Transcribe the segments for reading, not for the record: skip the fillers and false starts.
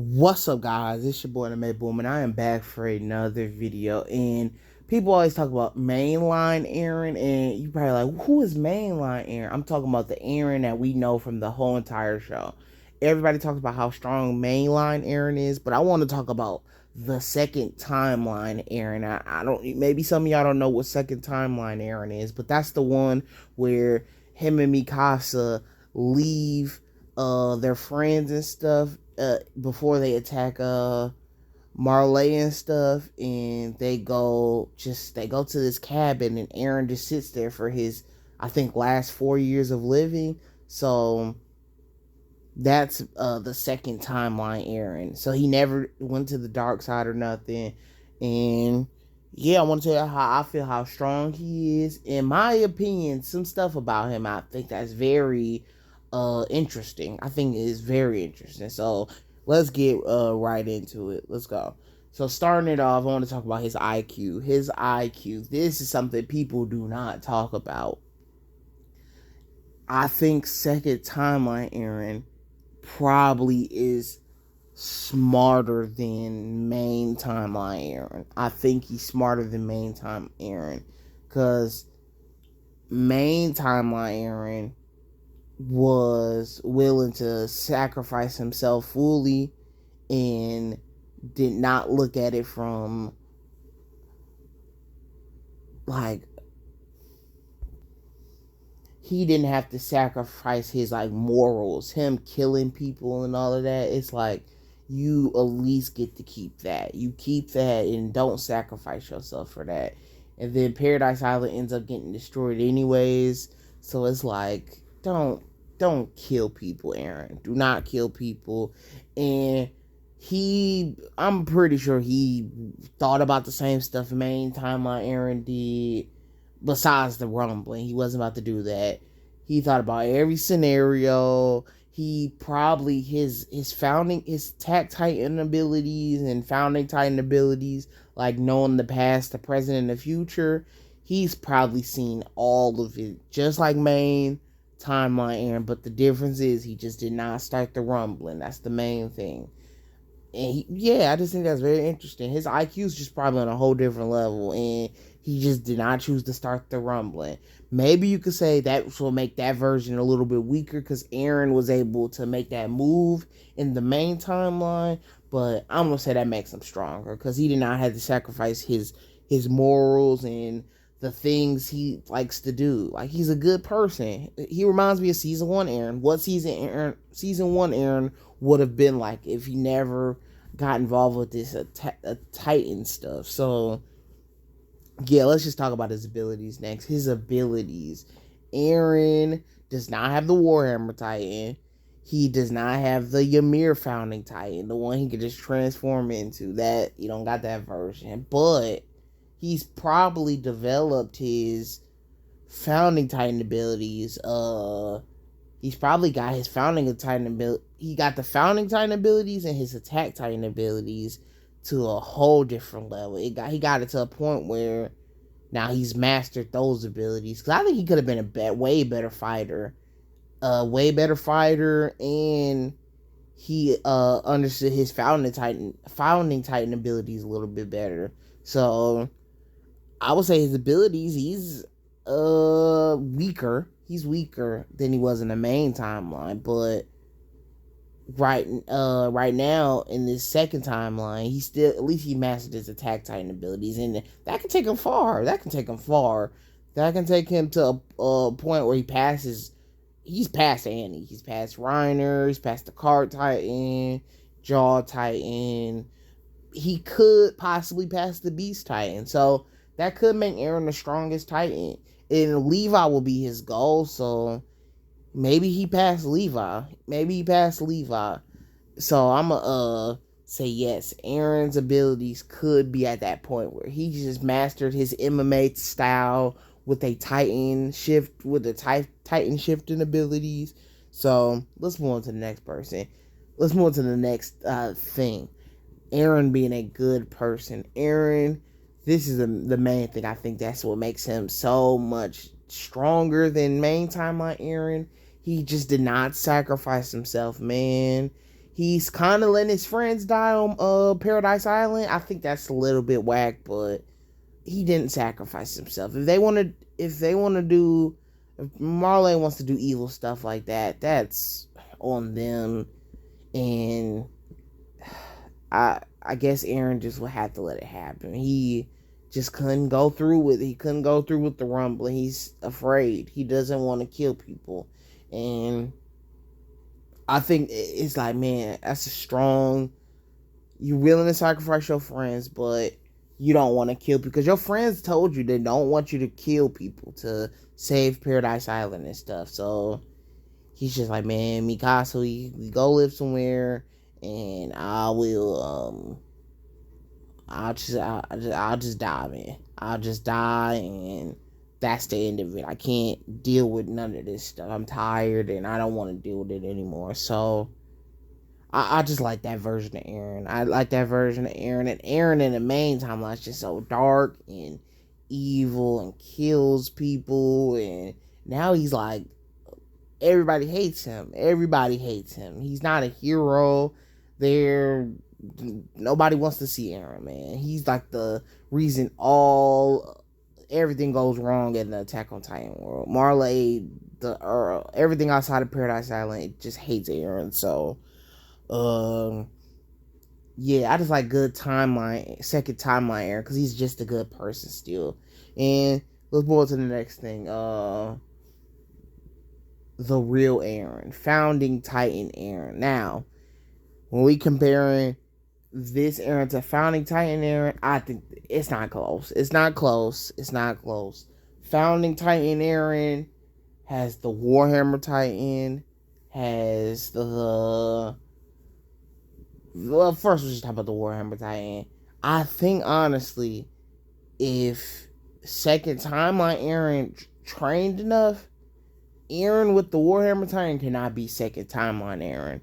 What's up, guys? It's your boy, the May Boom, and I am back for another video. And people always talk about mainline Eren, and you probably like, who is mainline Eren? I'm talking about the Eren that we know from the whole entire show. Everybody talks about how strong mainline Eren is, but I want to talk about the second timeline Eren. I don't. Maybe some of y'all don't know what second timeline Eren is, but that's the one where him and Mikasa leave their friends and stuff before they attack Marley and stuff, and they go to this cabin, and Eren just sits there for his, I think, last 4 years of living. So that's the second timeline Eren. So he never went to the dark side or nothing. And yeah, I want to tell you how I feel, how strong he is. In my opinion, some stuff about him I think that's very interesting. I think it is very interesting. So let's get right into it. Let's go. So starting it off, I want to talk about his IQ. His IQ. This is something people do not talk about. I think second timeline Eren probably is smarter than main timeline Eren. I think he's smarter than main time Eren, because main timeline Eren was willing to sacrifice himself fully and did not look at it from like, he didn't have to sacrifice his like morals, him killing people and all of that. It's like, you at least get to keep that. You keep that and don't sacrifice yourself for that. And then Paradise Island ends up getting destroyed anyways. So it's like, don't kill people, Eren. Do not kill people. And I'm pretty sure he thought about the same stuff main timeline Eren did. Besides the rumbling, he wasn't about to do that. He thought about every scenario. He probably his attack titan abilities and founding titan abilities, like knowing the past, the present, and the future. He's probably seen all of it, just like main timeline Eren. But the difference is he just did not start the rumbling. That's the main thing. And I just think that's very interesting. His IQ is just probably on a whole different level, and he just did not choose to start the rumbling. Maybe you could say that will make that version a little bit weaker, because Eren was able to make that move in the main timeline, but I'm going to say that makes him stronger, because he did not have to sacrifice his morals and the things he likes to do. Like, he's a good person. He reminds me of season 1 Eren. What season 1 Eren would have been like if he never got involved with this Titan stuff. So yeah, let's just talk about his abilities next. His abilities. Eren does not have the Warhammer Titan. He does not have the Ymir founding Titan, the one he could just transform into. That, you don't got that version. But he's probably developed his founding Titan abilities. He's probably got his founding Titan ability. He got the founding Titan abilities and his attack Titan abilities to a whole different level. He got it to a point where now he's mastered those abilities. Because I think he could have been a way better fighter, and he understood his founding Titan abilities a little bit better. So I would say his abilities, he's weaker. He's weaker than he was in the main timeline, but right now in this second timeline, he still, at least he mastered his attack titan abilities, and that can take him far. That can take him to a point where he's past Annie. He's past Reiner. He's past the Card Titan, Jaw Titan. He could possibly pass the Beast Titan. So that could make Eren the strongest Titan. And Levi will be his goal, so maybe he passed Levi. So I'm going to say yes. Eren's abilities could be at that point where he just mastered his MMA style with a Titan shift, with the Titan shifting abilities. So let's move on to the next person. Let's move on to the next thing. Eren being a good person. Eren, this is the main thing. I think that's what makes him so much stronger than main timeline Eren. He just did not sacrifice himself, man. He's kind of letting his friends die on Paradise Island. I think that's a little bit whack, but he didn't sacrifice himself. If Marley wants to do evil stuff like that, that's on them. And I guess Eren just would have to let it happen. He just couldn't go through with it. He couldn't go through with the rumbling. He's afraid. He doesn't want to kill people. And I think it's like, man, that's a strong. You're willing to sacrifice your friends, but you don't want to kill, because your friends told you they don't want you to kill people to save Paradise Island and stuff. So he's just like, man, Mikasa, we go live somewhere, and I'll just die, man. I'll just die, and that's the end of it. I can't deal with none of this stuff. I'm tired, and I don't want to deal with it anymore. So I just like that version of Eren. I like that version of Eren. And Eren in the main timeline is just so dark and evil and kills people. And now he's like, everybody hates him. Everybody hates him. He's not a hero. Nobody wants to see Eren, man. He's like the reason everything goes wrong in the Attack on Titan world. Marley, everything outside of Paradise Island, it just hates Eren. So yeah, I just like good timeline, second timeline Eren, because he's just a good person still. And let's move on to the next thing. The real Eren, founding Titan Eren. Now, when we comparing this Eren to founding Titan Eren, I think it's not close. It's not close. It's not close. Founding Titan Eren has the Warhammer Titan, has the well, first we'll just talk about the Warhammer Titan. I think honestly, if second timeline Eren trained enough, Eren with the Warhammer Titan cannot be second timeline Eren.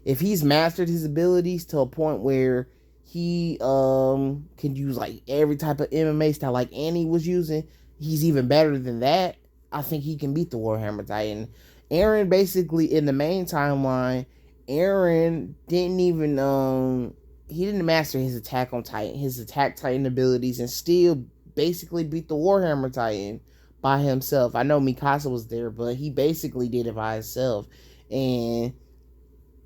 If he's mastered his abilities to a point where he can use like every type of MMA style like Annie was using, he's even better than that. I think he can beat the Warhammer Titan. Eren basically in the main timeline, Eren didn't even he didn't master his attack Titan abilities, and still basically beat the Warhammer Titan by himself. I know Mikasa was there, but he basically did it by himself. And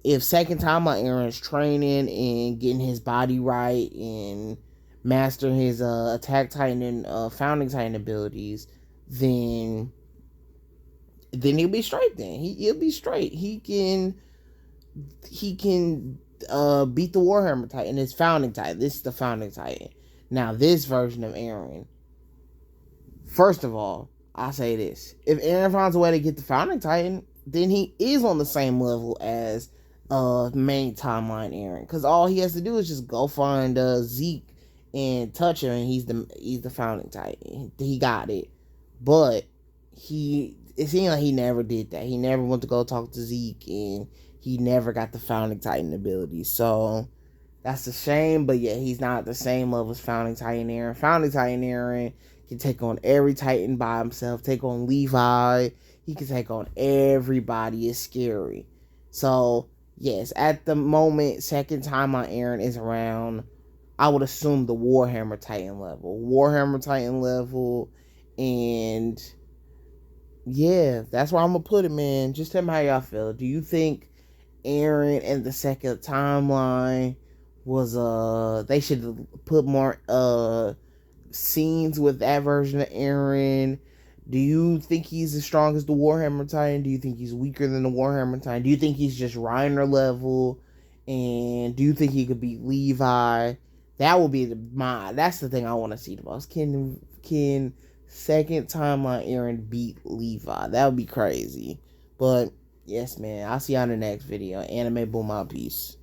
if second time my Eren's training and getting his body right and mastering his attack Titan and founding Titan abilities, then he'll be straight. Then he'll be straight. He can beat the Warhammer Titan. It's founding Titan. This is the founding Titan. Now this version of Eren. First of all, I'll say this: if Eren finds a way to get the founding Titan, then he is on the same level as main timeline Eren, because all he has to do is just go find Zeke and touch him, and he's the founding Titan. He got it. But it seemed like he never did that. He never went to go talk to Zeke, and he never got the founding Titan ability. So that's a shame. But yeah, he's not the same level as founding Titan Eren. Founding Titan Eren can take on every Titan by himself. Take on Levi. He can take on everybody. It's scary. So yes, at the moment, second time on Eren is around, I would assume the Warhammer Titan level. And yeah, that's where I'm gonna put it, man. Just tell me how y'all feel. Do you think Eren and the second timeline was they should put more scenes with that version of Eren? Do you think he's as strong as the Warhammer Titan? Do you think he's weaker than the Warhammer Titan? Do you think he's just Reiner level? And do you think he could beat Levi? That will be that's the thing I want to see the most. Can second timeline Eren beat Levi? That would be crazy. But yes, man, I'll see you on the next video. Anime Boom out. Peace.